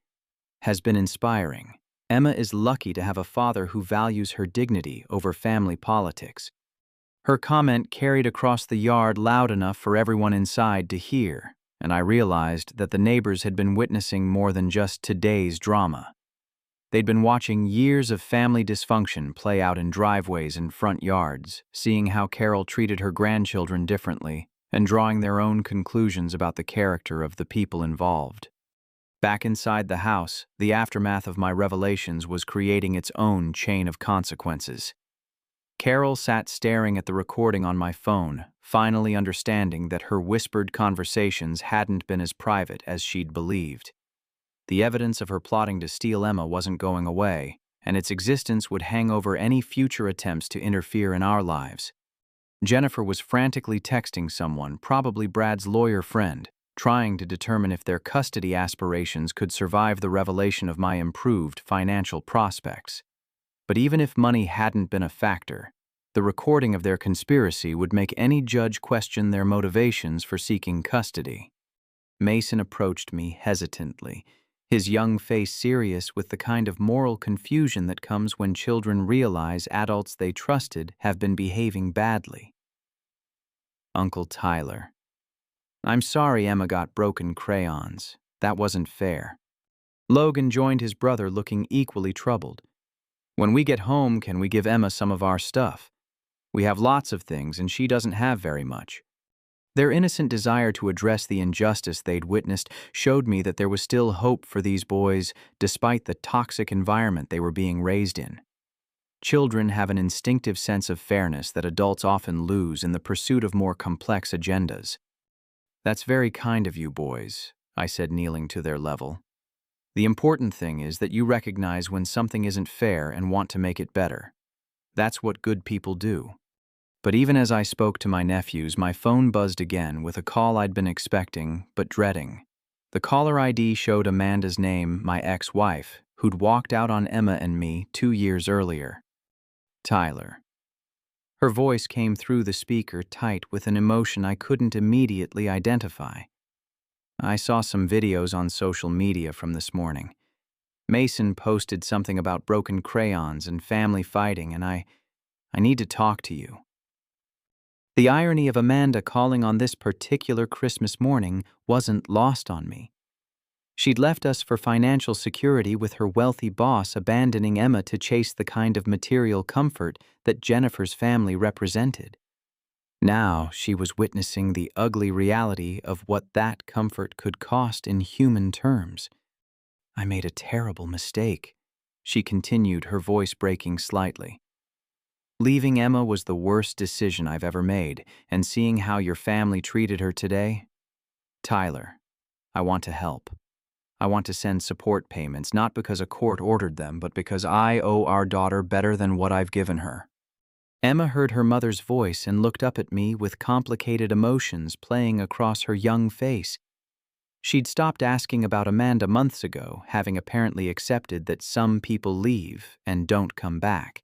has been inspiring. Emma is lucky to have a father who values her dignity over family politics." Her comment carried across the yard loud enough for everyone inside to hear, and I realized that the neighbors had been witnessing more than just today's drama. They'd been watching years of family dysfunction play out in driveways and front yards, seeing how Carol treated her grandchildren differently, and drawing their own conclusions about the character of the people involved. Back inside the house, the aftermath of my revelations was creating its own chain of consequences. Carol sat staring at the recording on my phone, finally understanding that her whispered conversations hadn't been as private as she'd believed. The evidence of her plotting to steal Emma wasn't going away, and its existence would hang over any future attempts to interfere in our lives. Jennifer was frantically texting someone, probably Brad's lawyer friend, trying to determine if their custody aspirations could survive the revelation of my improved financial prospects. But even if money hadn't been a factor, The recording of their conspiracy would make any judge question their motivations for seeking custody. Mason approached me hesitantly, his young face serious with the kind of moral confusion that comes when children realize adults they trusted have been behaving badly. Uncle Tyler. I'm sorry Emma got broken crayons. That wasn't fair. Logan joined his brother looking equally troubled. When we get home, can we give Emma some of our stuff? We have lots of things and she doesn't have very much. Their innocent desire to address the injustice they'd witnessed showed me that there was still hope for these boys despite the toxic environment they were being raised in. Children have an instinctive sense of fairness that adults often lose in the pursuit of more complex agendas. That's very kind of you, boys, I said, kneeling to their level. The important thing is that you recognize when something isn't fair and want to make it better. That's what good people do. But even as I spoke to my nephews, my phone buzzed again with a call I'd been expecting but dreading. The caller ID showed Amanda's name, my ex-wife, who'd walked out on Emma and me 2 years earlier. Tyler. Her voice came through the speaker tight with an emotion I couldn't immediately identify. I saw some videos on social media from this morning. Mason posted something about broken crayons and family fighting, and I need to talk to you. The irony of Amanda calling on this particular Christmas morning wasn't lost on me. She'd left us for financial security with her wealthy boss abandoning Emma to chase the kind of material comfort that Jennifer's family represented. Now she was witnessing the ugly reality of what that comfort could cost in human terms. I made a terrible mistake, she continued, her voice breaking slightly. Leaving Emma was the worst decision I've ever made, and seeing how your family treated her today? Tyler, I want to help. I want to send support payments, not because a court ordered them, but because I owe our daughter better than what I've given her. Emma heard her mother's voice and looked up at me with complicated emotions playing across her young face. She'd stopped asking about Amanda months ago, having apparently accepted that some people leave and don't come back.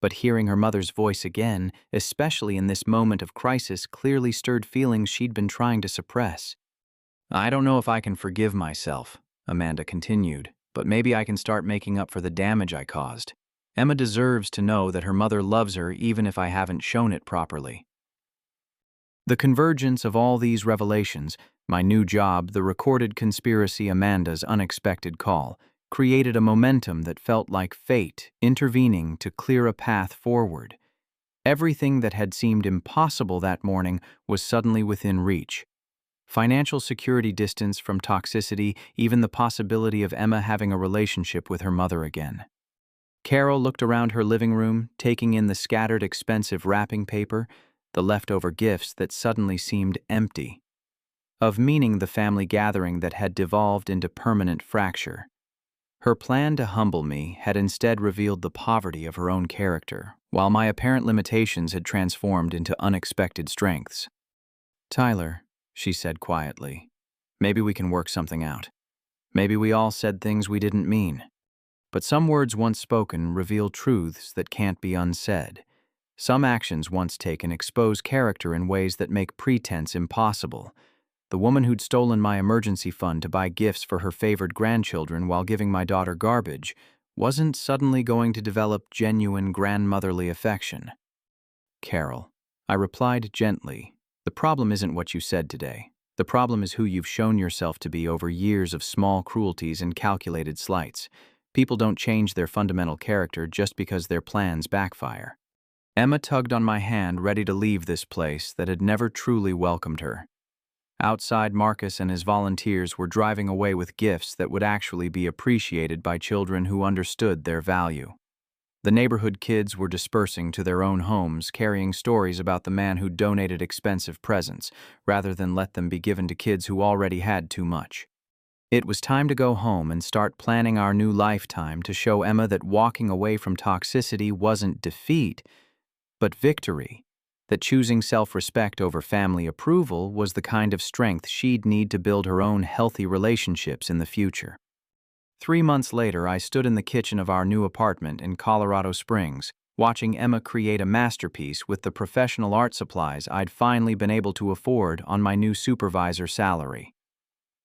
But hearing her mother's voice again, especially in this moment of crisis, clearly stirred feelings she'd been trying to suppress. I don't know if I can forgive myself, Amanda continued, but maybe I can start making up for the damage I caused. Emma deserves to know that her mother loves her even if I haven't shown it properly. The convergence of all these revelations, my new job, the recorded conspiracy, Amanda's unexpected call, created a momentum that felt like fate intervening to clear a path forward. Everything that had seemed impossible that morning was suddenly within reach. Financial security distance from toxicity, even the possibility of Emma having a relationship with her mother again. Carol looked around her living room, taking in the scattered expensive wrapping paper, the leftover gifts that suddenly seemed empty. Of meaning the family gathering that had devolved into permanent fracture. Her plan to humble me had instead revealed the poverty of her own character, while my apparent limitations had transformed into unexpected strengths. Tyler, she said quietly, maybe we can work something out. Maybe we all said things we didn't mean. But some words once spoken reveal truths that can't be unsaid. Some actions once taken expose character in ways that make pretense impossible. The woman who'd stolen my emergency fund to buy gifts for her favored grandchildren while giving my daughter garbage wasn't suddenly going to develop genuine grandmotherly affection. Carol, I replied gently, the problem isn't what you said today. The problem is who you've shown yourself to be over years of small cruelties and calculated slights. People don't change their fundamental character just because their plans backfire. Emma tugged on my hand, ready to leave this place that had never truly welcomed her. Outside, Marcus and his volunteers were driving away with gifts that would actually be appreciated by children who understood their value. The neighborhood kids were dispersing to their own homes, carrying stories about the man who donated expensive presents, rather than let them be given to kids who already had too much. It was time to go home and start planning our new lifetime to show Emma that walking away from toxicity wasn't defeat, but victory, that choosing self-respect over family approval was the kind of strength she'd need to build her own healthy relationships in the future. 3 months later, I stood in the kitchen of our new apartment in Colorado Springs, watching Emma create a masterpiece with the professional art supplies I'd finally been able to afford on my new supervisor salary.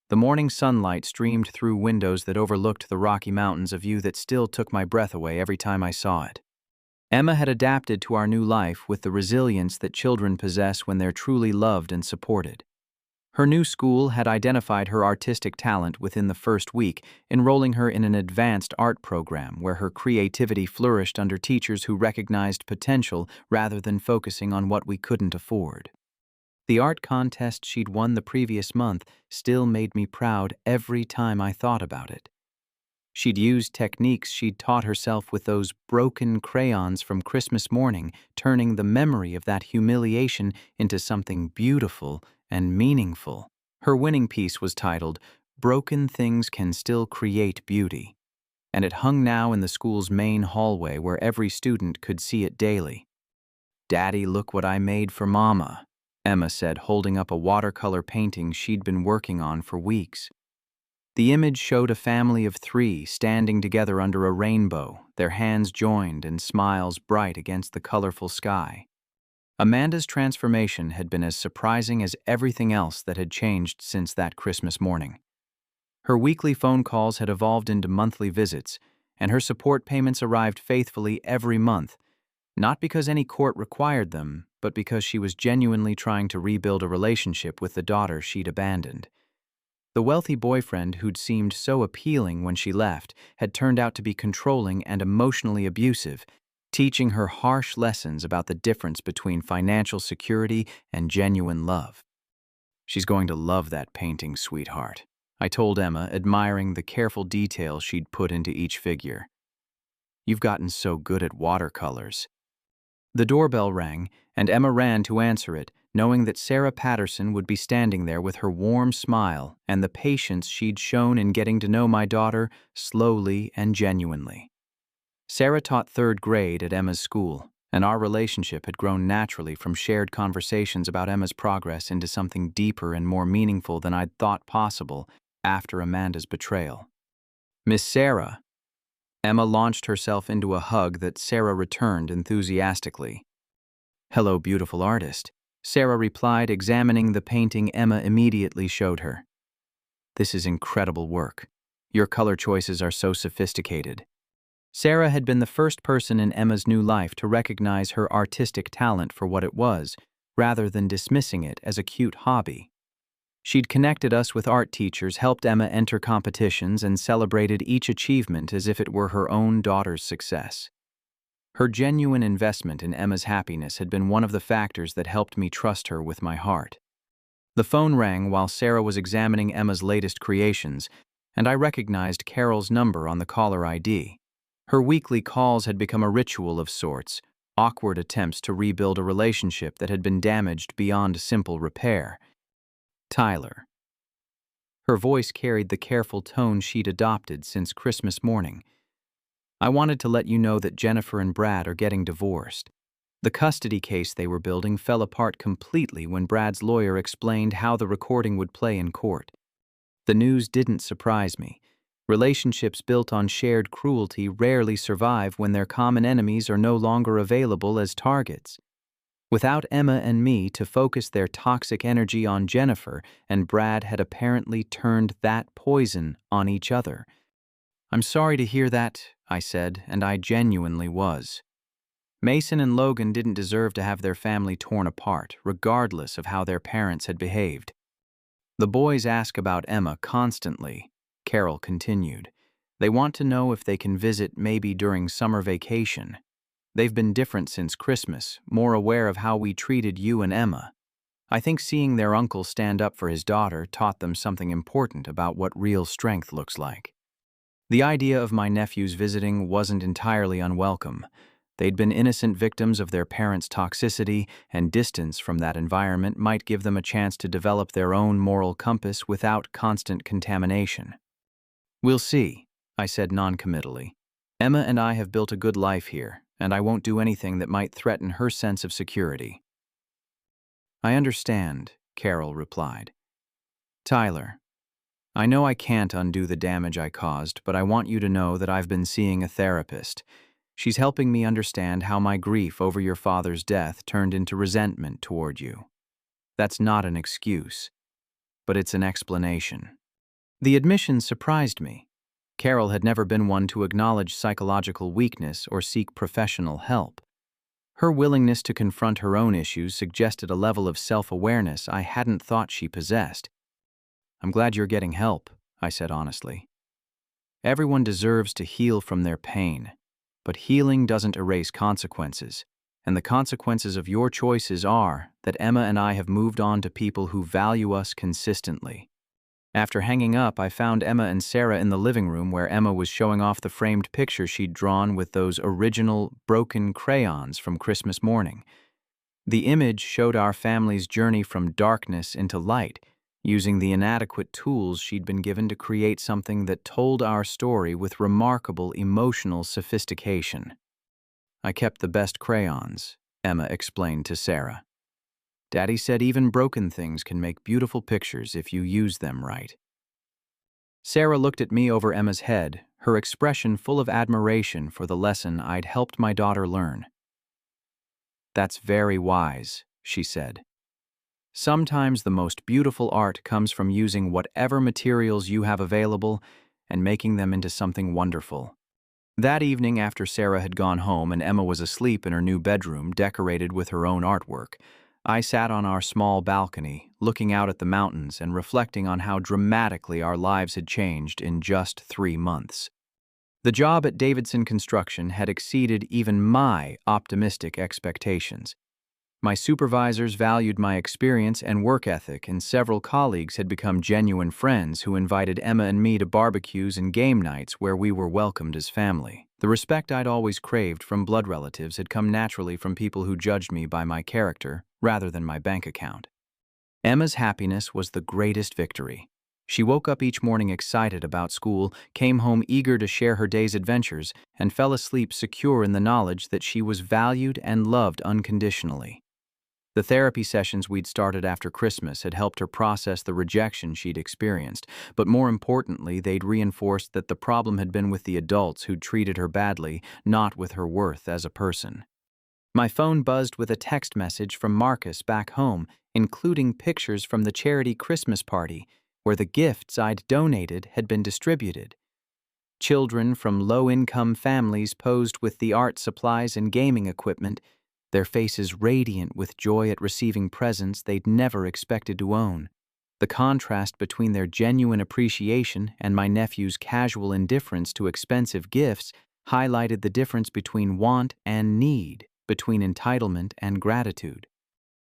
The morning sunlight streamed through windows that overlooked the Rocky Mountains, a view that still took my breath away every time I saw it. Emma had adapted to our new life with the resilience that children possess when they're truly loved and supported. Her new school had identified her artistic talent within the first week, enrolling her in an advanced art program where her creativity flourished under teachers who recognized potential rather than focusing on what we couldn't afford. The art contest she'd won the previous month still made me proud every time I thought about it. She'd used techniques she'd taught herself with those broken crayons from Christmas morning, turning the memory of that humiliation into something beautiful and meaningful. Her winning piece was titled, "Broken Things Can Still Create Beauty," and it hung now in the school's main hallway where every student could see it daily. "Daddy, look what I made for Mama," Emma said, holding up a watercolor painting she'd been working on for weeks. The image showed a family of 3 standing together under a rainbow, their hands joined and smiles bright against the colorful sky. Amanda's transformation had been as surprising as everything else that had changed since that Christmas morning. Her weekly phone calls had evolved into monthly visits, and her support payments arrived faithfully every month, not because any court required them, but because she was genuinely trying to rebuild a relationship with the daughter she'd abandoned. The wealthy boyfriend who'd seemed so appealing when she left had turned out to be controlling and emotionally abusive, teaching her harsh lessons about the difference between financial security and genuine love. "She's going to love that painting, sweetheart," I told Emma, admiring the careful detail she'd put into each figure. "You've gotten so good at watercolors." The doorbell rang, and Emma ran to answer it, knowing that Sarah Patterson would be standing there with her warm smile and the patience she'd shown in getting to know my daughter slowly and genuinely. Sarah taught 3rd grade at Emma's school, and our relationship had grown naturally from shared conversations about Emma's progress into something deeper and more meaningful than I'd thought possible after Amanda's betrayal. "Miss Sarah." Emma launched herself into a hug that Sarah returned enthusiastically. "Hello, beautiful artist," Sarah replied, examining the painting Emma immediately showed her. "This is incredible work. Your color choices are so sophisticated." Sarah had been the first person in Emma's new life to recognize her artistic talent for what it was, rather than dismissing it as a cute hobby. She'd connected us with art teachers, helped Emma enter competitions, and celebrated each achievement as if it were her own daughter's success. Her genuine investment in Emma's happiness had been one of the factors that helped me trust her with my heart. The phone rang while Sarah was examining Emma's latest creations, and I recognized Carol's number on the caller ID. Her weekly calls had become a ritual of sorts, awkward attempts to rebuild a relationship that had been damaged beyond simple repair. "Tyler." Her voice carried the careful tone she'd adopted since Christmas morning. "I wanted to let you know that Jennifer and Brad are getting divorced. The custody case they were building fell apart completely when Brad's lawyer explained how the recording would play in court. The news didn't surprise me. Relationships built on shared cruelty rarely survive when their common enemies are no longer available as targets. Without Emma and me to focus their toxic energy on Jennifer, and Brad had apparently turned that poison on each other." "I'm sorry to hear that," I said, and I genuinely was. Mason and Logan didn't deserve to have their family torn apart, regardless of how their parents had behaved. "The boys ask about Emma constantly," Carol continued. "They want to know if they can visit maybe during summer vacation. They've been different since Christmas, more aware of how we treated you and Emma. I think seeing their uncle stand up for his daughter taught them something important about what real strength looks like." The idea of my nephews visiting wasn't entirely unwelcome. They'd been innocent victims of their parents' toxicity, and distance from that environment might give them a chance to develop their own moral compass without constant contamination. "We'll see," I said noncommittally. "Emma and I have built a good life here, and I won't do anything that might threaten her sense of security." "I understand," Carol replied. "Tyler, I know I can't undo the damage I caused, but I want you to know that I've been seeing a therapist. She's helping me understand how my grief over your father's death turned into resentment toward you. That's not an excuse, but it's an explanation." The admission surprised me. Carol had never been one to acknowledge psychological weakness or seek professional help. Her willingness to confront her own issues suggested a level of self-awareness I hadn't thought she possessed. "I'm glad you're getting help," I said honestly. "Everyone deserves to heal from their pain, but healing doesn't erase consequences, and the consequences of your choices are that Emma and I have moved on to people who value us consistently." After hanging up, I found Emma and Sarah in the living room where Emma was showing off the framed picture she'd drawn with those original, broken crayons from Christmas morning. The image showed our family's journey from darkness into light, using the inadequate tools she'd been given to create something that told our story with remarkable emotional sophistication. "I kept the best crayons," Emma explained to Sarah. "Daddy said even broken things can make beautiful pictures if you use them right." Sarah looked at me over Emma's head, her expression full of admiration for the lesson I'd helped my daughter learn. "That's very wise," she said. "Sometimes the most beautiful art comes from using whatever materials you have available and making them into something wonderful." That evening, after Sarah had gone home and Emma was asleep in her new bedroom decorated with her own artwork, I sat on our small balcony, looking out at the mountains and reflecting on how dramatically our lives had changed in just 3 months. The job at Davidson Construction had exceeded even my optimistic expectations. My supervisors valued my experience and work ethic, and several colleagues had become genuine friends who invited Emma and me to barbecues and game nights where we were welcomed as family. The respect I'd always craved from blood relatives had come naturally from people who judged me by my character rather than my bank account. Emma's happiness was the greatest victory. She woke up each morning excited about school, came home eager to share her day's adventures, and fell asleep secure in the knowledge that she was valued and loved unconditionally. The therapy sessions we'd started after Christmas had helped her process the rejection she'd experienced, but more importantly, they'd reinforced that the problem had been with the adults who'd treated her badly, not with her worth as a person. My phone buzzed with a text message from Marcus back home, including pictures from the charity Christmas party, where the gifts I'd donated had been distributed. Children from low-income families posed with the art supplies and gaming equipment, their faces radiant with joy at receiving presents they'd never expected to own. The contrast between their genuine appreciation and my nephew's casual indifference to expensive gifts highlighted the difference between want and need, between entitlement and gratitude.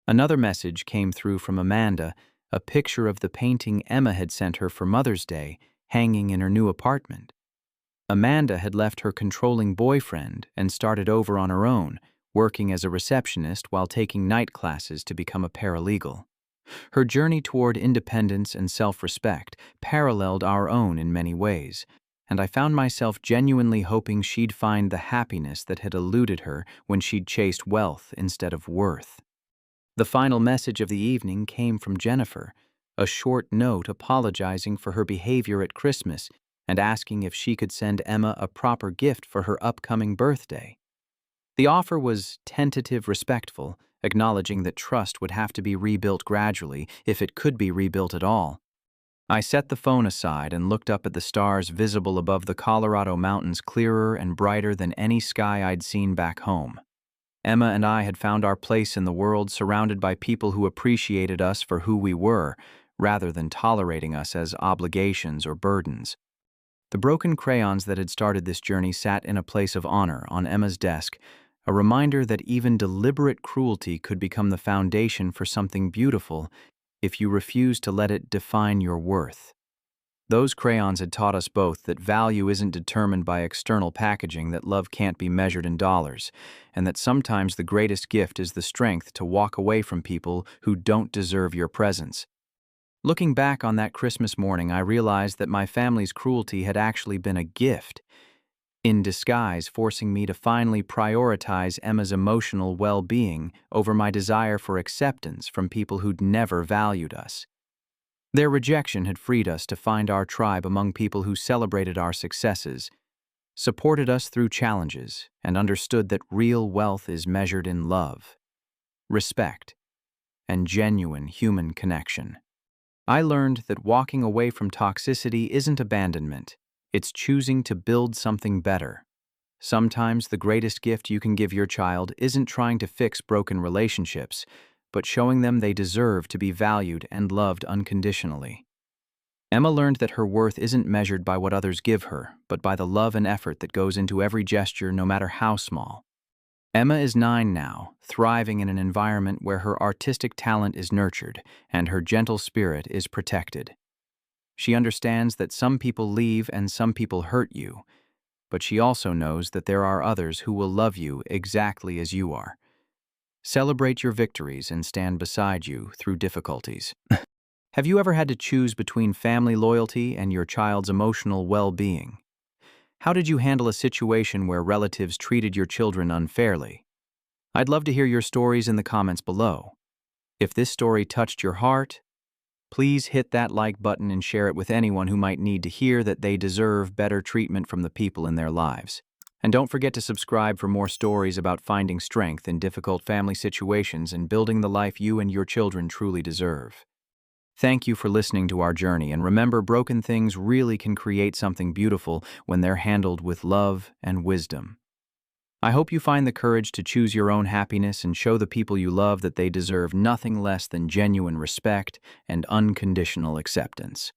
Another message came through from Amanda, a picture of the painting Emma had sent her for Mother's Day, hanging in her new apartment. Amanda had left her controlling boyfriend and started over on her own, working as a receptionist while taking night classes to become a paralegal. Her journey toward independence and self-respect paralleled our own in many ways, and I found myself genuinely hoping she'd find the happiness that had eluded her when she'd chased wealth instead of worth. The final message of the evening came from Jennifer, a short note apologizing for her behavior at Christmas and asking if she could send Emma a proper gift for her upcoming birthday. The offer was tentative, respectful, acknowledging that trust would have to be rebuilt gradually if it could be rebuilt at all. I set the phone aside and looked up at the stars visible above the Colorado mountains, clearer and brighter than any sky I'd seen back home. Emma and I had found our place in the world, surrounded by people who appreciated us for who we were, rather than tolerating us as obligations or burdens. The broken crayons that had started this journey sat in a place of honor on Emma's desk, a reminder that even deliberate cruelty could become the foundation for something beautiful if you refuse to let it define your worth. Those crayons had taught us both that value isn't determined by external packaging, that love can't be measured in dollars, and that sometimes the greatest gift is the strength to walk away from people who don't deserve your presence. Looking back on that Christmas morning, I realized that my family's cruelty had actually been a gift, in disguise, forcing me to finally prioritize Emma's emotional well-being over my desire for acceptance from people who'd never valued us. Their rejection had freed us to find our tribe among people who celebrated our successes, supported us through challenges, and understood that real wealth is measured in love, respect, and genuine human connection. I learned that walking away from toxicity isn't abandonment, it's choosing to build something better. Sometimes the greatest gift you can give your child isn't trying to fix broken relationships, but showing them they deserve to be valued and loved unconditionally. Emma learned that her worth isn't measured by what others give her, but by the love and effort that goes into every gesture, no matter how small. Emma is 9 now, thriving in an environment where her artistic talent is nurtured and her gentle spirit is protected. She understands that some people leave and some people hurt you, but she also knows that there are others who will love you exactly as you are. Celebrate your victories and stand beside you through difficulties. Have you ever had to choose between family loyalty and your child's emotional well-being? How did you handle a situation where relatives treated your children unfairly? I'd love to hear your stories in the comments below. If this story touched your heart, please hit that like button and share it with anyone who might need to hear that they deserve better treatment from the people in their lives. And don't forget to subscribe for more stories about finding strength in difficult family situations and building the life you and your children truly deserve. Thank you for listening to our journey, and remember, broken things really can create something beautiful when they're handled with love and wisdom. I hope you find the courage to choose your own happiness and show the people you love that they deserve nothing less than genuine respect and unconditional acceptance.